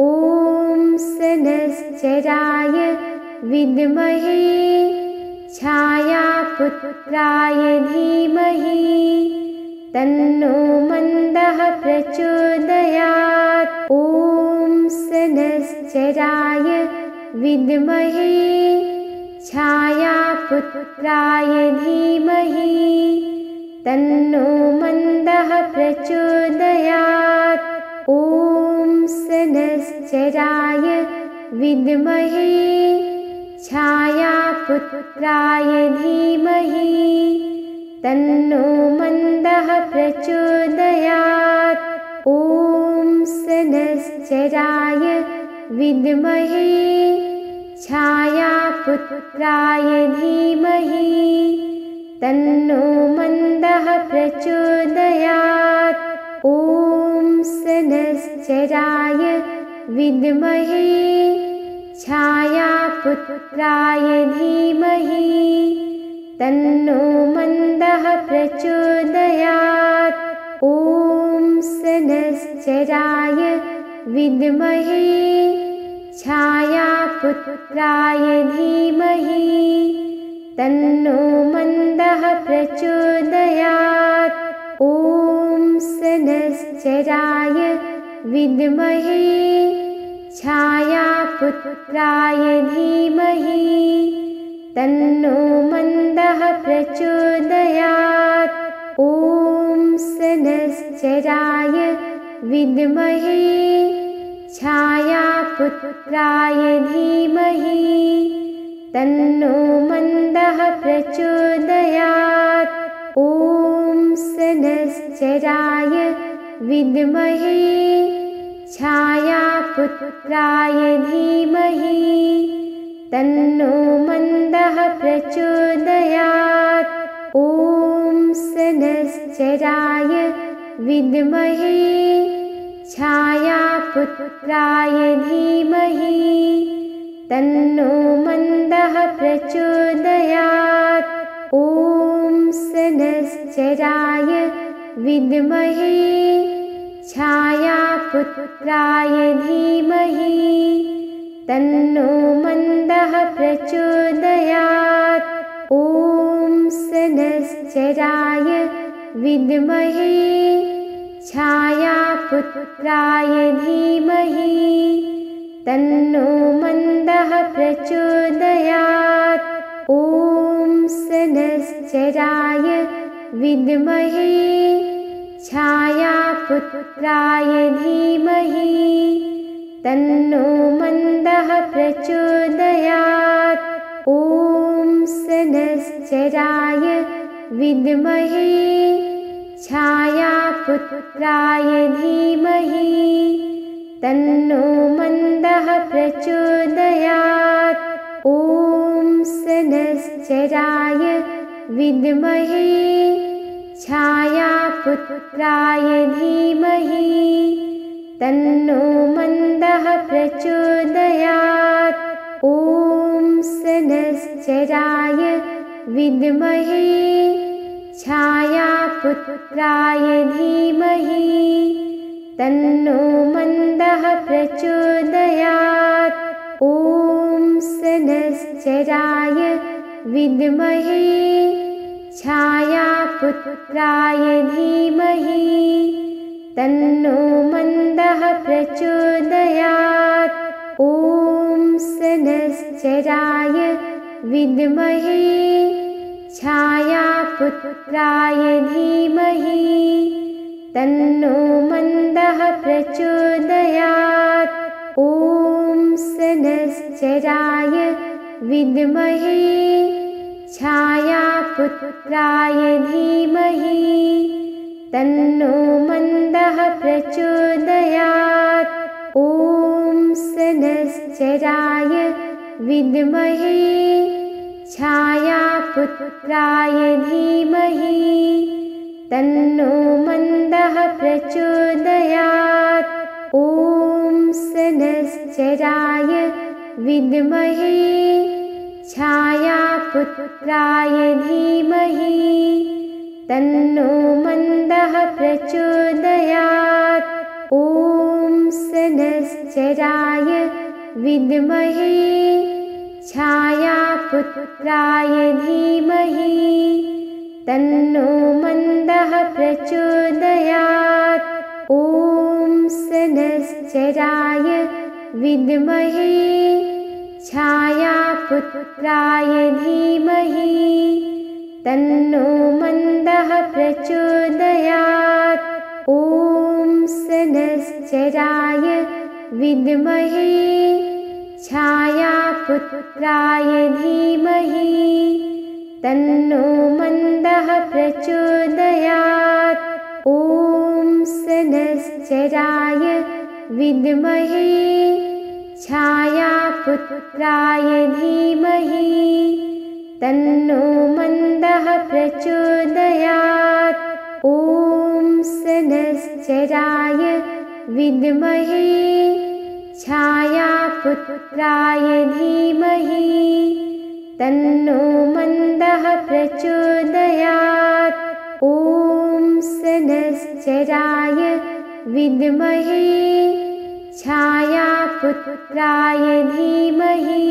ॐ सनश्चराय विद्महे छायापुत्राय धीमहि तन्नो मन्दः प्रचोदयात्। ॐ सनश्चराय विद्महे छायापुत्राय धीमहि तन्नो मन्दः प्रचोदयात्। ॐ सनश्चराय विद्महे छायापुत्राय धीमहि तन्नो मन्दः प्रचोदयात्। ॐ सनश्चराय विद्महे छायापुत्राय धीमहि तन्नो मन्दः प्रचोदयात्। ॐ सनश्चराय विद्महे छायापुत्राय धीमहि तन्नो मन्दः प्रचोदयात्। ॐ सनश्चराय विद्महे छायापुत्राय धीमहि तन्नो मन्दः प्रचोदयात्। ॐ सनश्चराय विद्महे छायापुत्राय धीमहि तन्नो मन्दः प्रचोदयात्। ॐ सनश्चराय विद्महे छायापुत्राय धीमहि तन्नो मन्दः प्रचोदयात्। ॐ सनश्चराय विद्महे छायापुत्राय धीमहि तन्नो मन्दः प्रचोदयात्। ॐ सनश्चराय विद्महे छायापुत्राय धीमहि तन्नो मन्दः प्रचोदयात्। ॐ सनश्चराय विद्महे छायापुत्राय धीमहि तन्नो मन्दः प्रचोदयात्। ॐ सनश्चराय विद्महे छायापुत्राय धीमहि तन्नो मन्दः प्रचोदयात्। ॐ सनश्चराय विद्महे छायापुत्राय धीमहि तन्नो मन्दः प्रचोदयात्। ॐ सनश्चराय विद्महे छायापुत्राय धीमहि तन्नो मन्दः प्रचोदयात्। ॐ सनश्चराय विद्महे छायापुत्राय धीमहि तन्नो मन्दः प्रचोदयात्। ॐ सनश्चराय विद्महे छायापुत्राय धीमहि तन्नो मन्दः प्रचोदयात्। ॐ सनश्चराय विद्महे छायापुत्राय धीमहि तन्नो मन्दः प्रचोदयात्। ॐ सनश्चराय विद्महे छायापुत्राय धीमहि तन्नो मन्दः प्रचोदयात्। ॐ सनश्चराय विद्महे छायापुत्राय धीमहि तन्नो मन्दः प्रचोदयात्। ॐ सनश्चराय विद्महे छायापुत्राय धीमहि तन्नो मन्दः प्रचोदयात्। ॐ सनश्चराय विद्महे छायापुत्राय धीमहि तन्नो मन्दः प्रचोदयात्। ॐ सनश्चराय विद्महे छायापुत्राय धीमहि तन्नो मन्दः प्रचोदयात्। ॐ सनश्चराय विद्महे छायापुत्राय धीमहि तन्नो मन्दः प्रचोदयात्। ॐ सनश्चराय विद्महे छायापुत्राय धीमहि तन्नो मन्दः प्रचोदयात्। ॐ सनश्चराय विद्महे छायापुत्राय धीमहि तन्नो मन्दः प्रचोदयात्। ॐ सनश्चराय विद्महे छायापुत्राय धीमहि तन्नो मन्दः प्रचोदयात्। ॐ सनश्चराय विद्महे छायापुत्राय धीमहि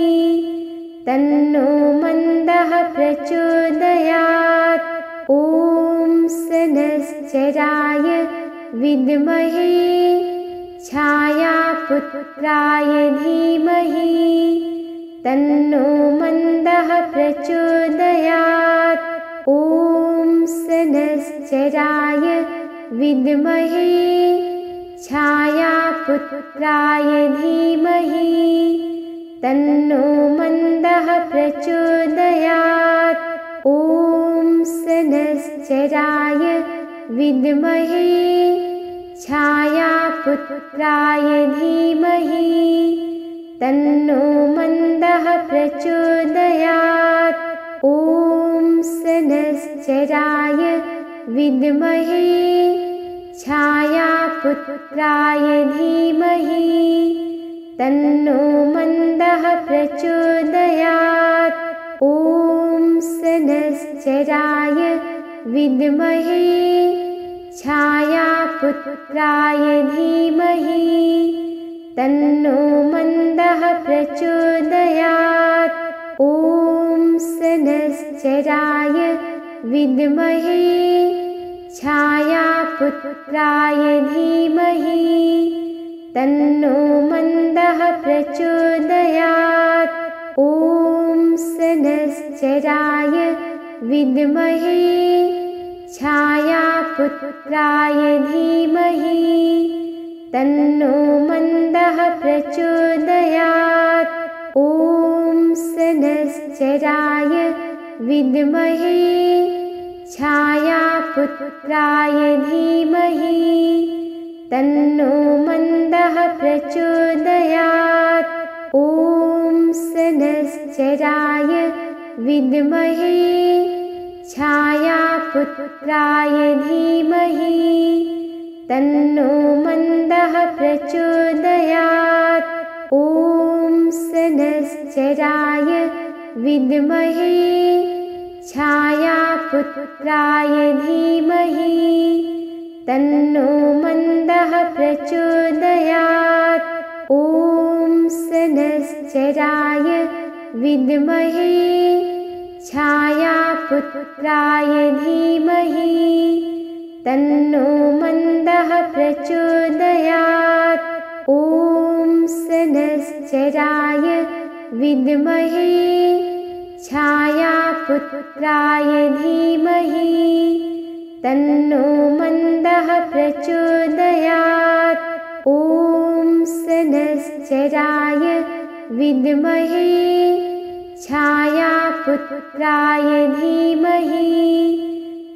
तन्नो मन्दः प्रचोदयात्। ॐ सनश्चराय विद्महे छायापुत्राय धीमहि तन्नो मन्दः प्रचोदयात्। ॐ सनश्चराय विद्महे छायापुत्राय धीमहि तन्नो मन्दः प्रचोदयात्। ॐ सनश्चराय विद्महे छायापुत्राय धीमहि तन्नो मन्दः प्रचोदयात्। ॐ सनश्चराय विद्महे छायापुत्राय धीमहि तन्नो मन्दः प्रचोदयात्। ॐ सनश्चराय विद्महे छायापुत्राय धीमहि तन्नो मन्दः प्रचोदयात्। ॐ सनश्चराय विद्महे छायापुत्राय धीमहि तन्नो मन्दः प्रचोदयात्। ॐ सनश्चराय विद्महे छायापुत्राय धीमहि तन्नो मन्दः प्रचोदयात्। ॐ सनश्चराय विद्महे छायापुत्राय धीमहि तन्नो मन्दः प्रचोदयात्। ॐ सनश्चराय विद्महे छायापुत्राय धीमहि तन्नो मन्दः प्रचोदयात्। ॐ सनश्चराय विद्महे छायापुत्राय धीमहि तन्नो मन्दः प्रचोदयात्। ॐ सनश्चराय विद्महे छायापुत्राय धीमहि तन्नो मन्दः प्रचोदयात्। ॐ सनश्चराय विद्महे छायापुत्राय धीमहि तन्नो मन्दः प्रचोदयात्। ॐ सनश्चराय विद्महे छायापुत्राय धीमहि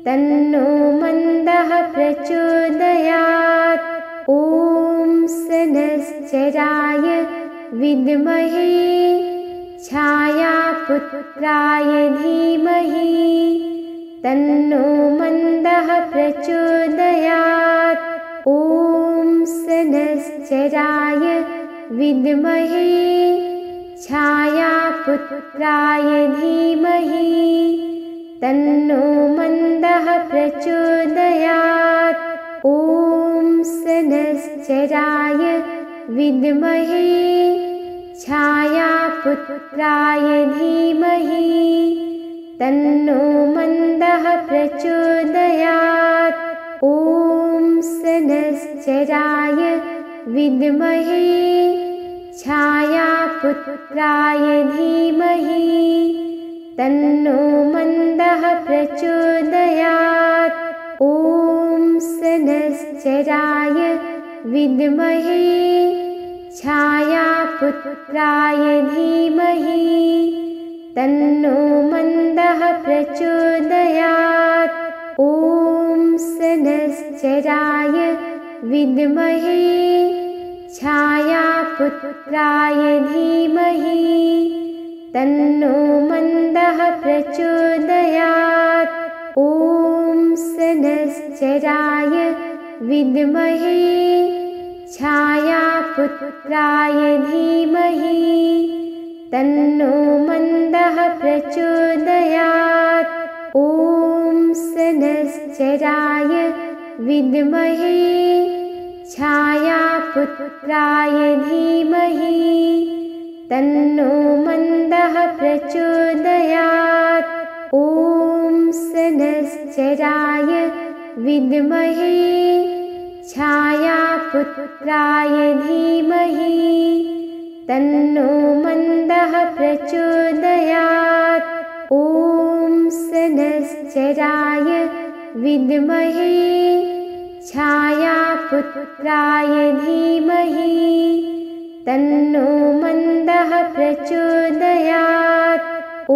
तन्नो मन्दः प्रचोदयात्। ॐ सनश्चराय विद्महे छायापुत्राय धीमहि तन्नो मन्दः प्रचोदयात्। ॐ सनश्चराय विद्महे छायापुत्राय धीमहि तन्नो मन्दः प्रचोदयात्। ॐ सनश्चराय विद्महे छायापुत्राय धीमहि तन्नो मन्दः प्रचोदयात्। ॐ सनश्चराय विद्महे छायापुत्राय धीमहि तन्नो मन्दः प्रचोदयात्। ॐ सनश्चराय विद्महे छायापुत्राय धीमहि तन्नो मन्दः प्रचोदयात्। ॐ सनश्चराय विद्महे छायापुत्राय धीमहि तन्नो मन्दः प्रचोदयात्। ॐ सनश्चराय विद्महे छायापुत्राय धीमहि तन्नो मन्दः प्रचोदयात्। ॐ सनश्चराय विद्महे छायापुत्राय धीमहि तन्नो मन्दः प्रचोदयात्। ॐ सनश्चराय विद्महे छायापुत्राय धीमहि तन्नो मन्दः प्रचोदयात्। ॐ सनश्चराय विद्महे छायापुत्राय धीमहि तन्नो मन्दः प्रचोदयात्। ॐ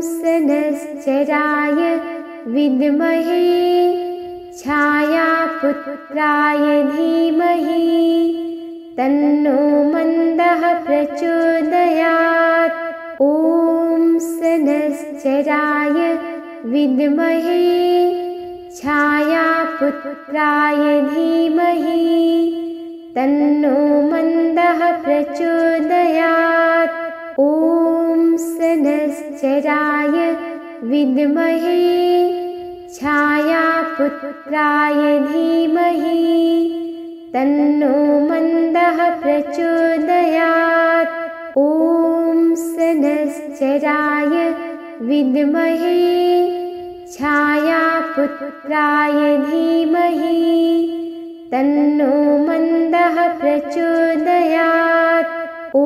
सनश्चराय विद्महे छायापुत्राय धीमहि तन्नो मन्दः प्रचोदयात्। ॐ सनश्चराय विद्महे छायापुत्राय धीमहि तन्नो मन्दः प्रचोदयात्। ॐ सनश्चराय विद्महे छायापुत्राय धीमहि तन्नो मन्दः प्रचोदयात्। ॐ सनश्चराय विद्महे छायापुत्राय धीमहि तन्नो मन्दः प्रचोदयात्। ॐ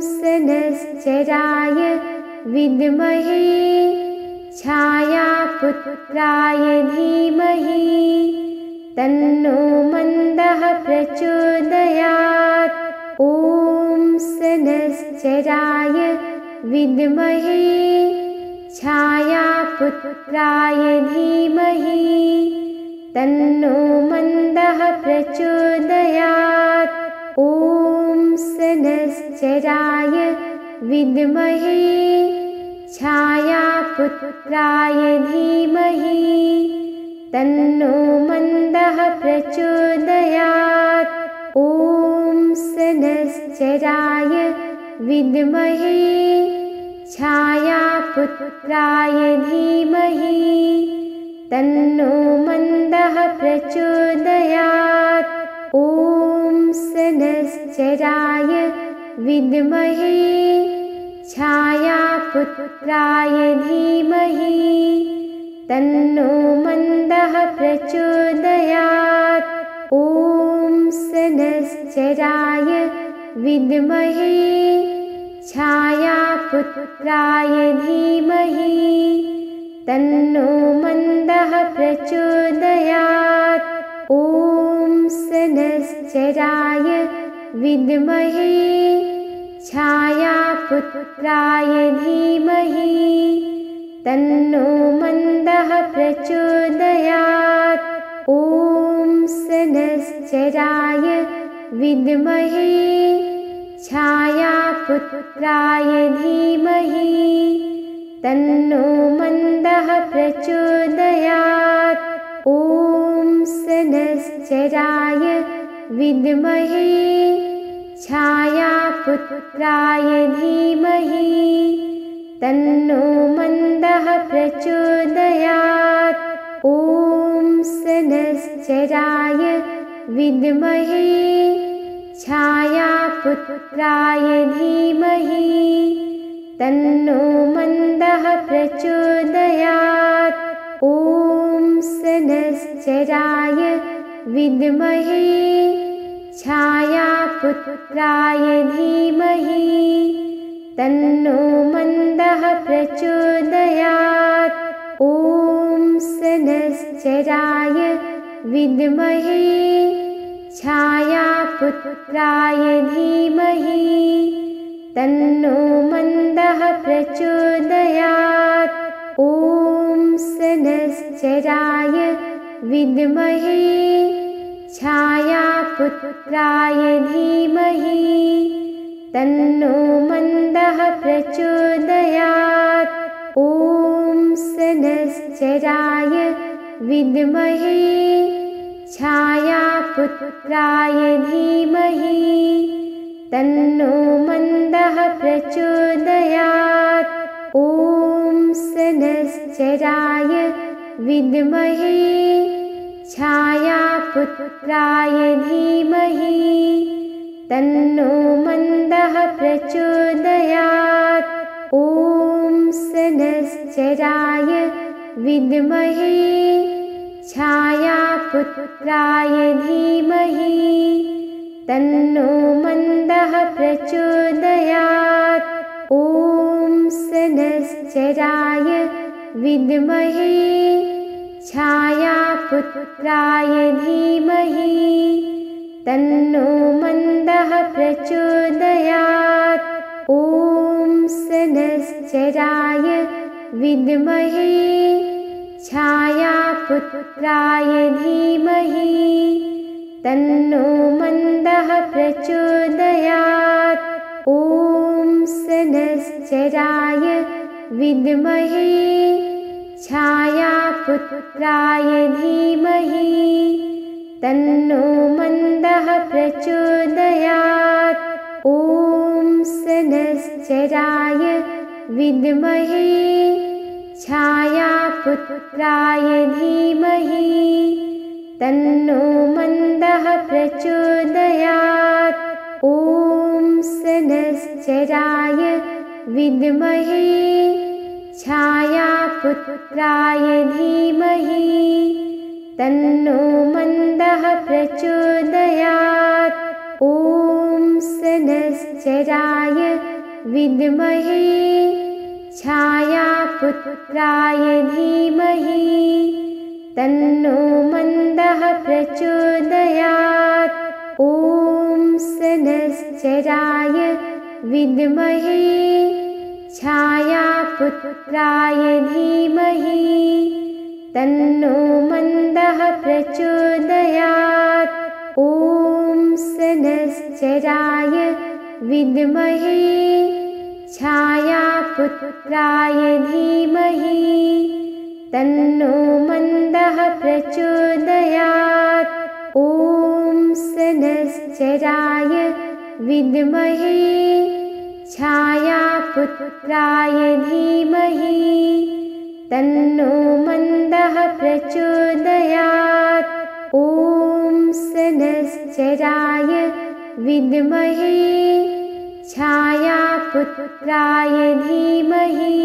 सनश्चराय विद्महे छायापुत्राय धीमहि तन्नो मन्दः प्रचोदयात्। ॐ सनश्चराय विद्महे छायापुत्राय धीमहि तन्नो मन्दः प्रचोदयात्। ॐ सनश्चराय विद्महे छायापुत्राय धीमहि तन्नो मन्दः प्रचोदयात्। ॐ सनश्चराय विद्महे छायापुत्राय धीमहि तन्नो मन्दः प्रचोदयात्। ॐ सनश्चराय विद्महे छायापुत्राय धीमहि तन्नो मन्दः प्रचोदयात्। ॐ सनश्चराय विद्महे छायापुत्राय धीमहि तन्नो मन्दः प्रचोदयात्। ॐ सनश्चराय विद्महे छायापुत्राय धीमहि तन्नो मन्दः प्रचोदयात्। ॐ सनश्चराय विद्महे छायापुत्राय धीमहि तन्नो मन्दः प्रचोदयात्। ॐ सनश्चराय विद्महे छायापुत्राय धीमहि तन्नो मन्दः प्रचोदयात्। ॐ सनश्चराय विद्महे छायापुत्राय धीमहि तन्नो मन्दः प्रचोदयात्। ॐ सनश्चराय विद्महे छायापुत्राय धीमहि तन्नो मन्दः प्रचोदयात्। ॐ सनश्चराय विद्महे छायापुत्राय धीमहि तन्नो मन्दः प्रचोदयात्। ॐ सनश्चराय विद्महे छायापुत्राय धीमहि तन्नो मन्दः प्रचोदयात्। ॐ सनश्चराय विद्महे छायापुत्राय धीमहि तन्नो मन्दः प्रचोदयात्। ॐ सनश्चराय विद्महे छायापुत्राय धीमहि तन्नो मन्दः प्रचोदयात्। ॐ सनश्चराय विद्महे छायापुत्राय धीमहि तन्नो मन्दः प्रचोदयात्। ॐ सनश्चराय विद्महे छायापुत्राय धीमहि तन्नो मन्दः प्रचोदयात्। ॐ सनश्चराय विद्महे छायापुत्राय धीमहि तन्नो मन्दः प्रचोदयात्। ॐ सनश्चराय विद्महे छायापुत्राय धीमहि तन्नो मन्दः प्रचोदयात्। ॐ सनश्चराय विद्महे छायापुत्राय धीमहि तन्नो मन्दः प्रचोदयात्। ॐ सनश्चराय विद्महे छायापुत्राय धीमहि तन्नो मन्दः प्रचोदयात्। ॐ सनश्चराय विद्महे छायापुत्राय धीमहि तन्नो मन्दः प्रचोदयात्। ॐ सनश्चराय विद्महे छायापुत्राय धीमहि तन्नो मन्दः प्रचोदयात्। ॐ सनश्चराय विद्महे छायापुत्राय धीमहि तन्नो मन्दः प्रचोदयात्। ॐ सनश्चराय विद्महे छायापुत्राय धीमहि तन्नो मन्दः प्रचोदयात्। ॐ सनश्चराय विद्महे छायापुत्राय धीमहि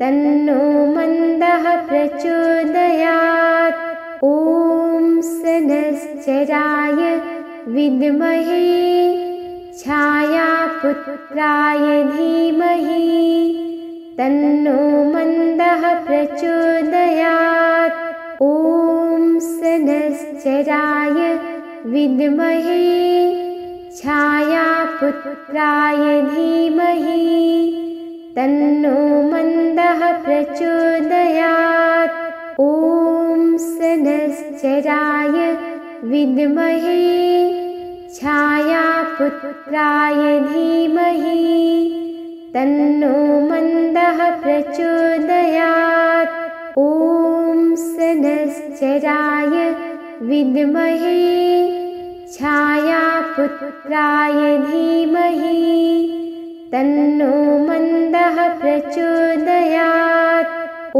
तन्नो मन्दः प्रचोदयात्। ॐ सनश्चराय विद्महे छायापुत्राय धीमहि तन्नो मन्दः प्रचोदयात्। ॐ सनश्चराय विद्महे छायापुत्राय धीमहि तन्नो मन्दः प्रचोदयात्। ॐ सनश्चराय विद्महे छायापुत्राय धीमहि तन्नो मन्दः प्रचोदयात्। ॐ सनश्चराय विद्महे छायापुत्राय धीमहि तन्नो मन्दः प्रचोदयात्। ॐ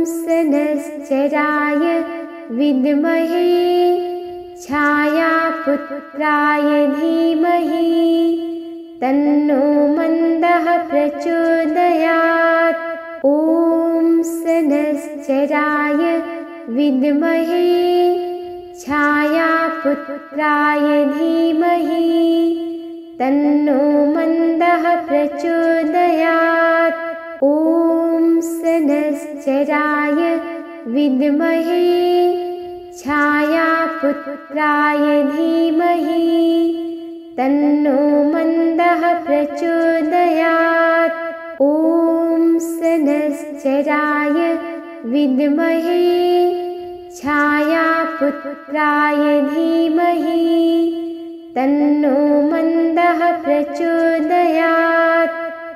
सनश्चराय विद्महे छायापुत्राय धीमहि तन्नो मन्दः प्रचोदयात्। ॐ शनैश्चराय विद्महे छायापुत्राय धीमहि तन्नो मन्दः प्रचोदयात्। ॐ शनैश्चराय विद्महे छायापुत्राय धीमहि तन्नो मन्दः प्रचोदयात्। ॐ शनैश्चराय विद्महे छायापुत्राय धीमहि तन्नो मन्दः प्रचोदयात्।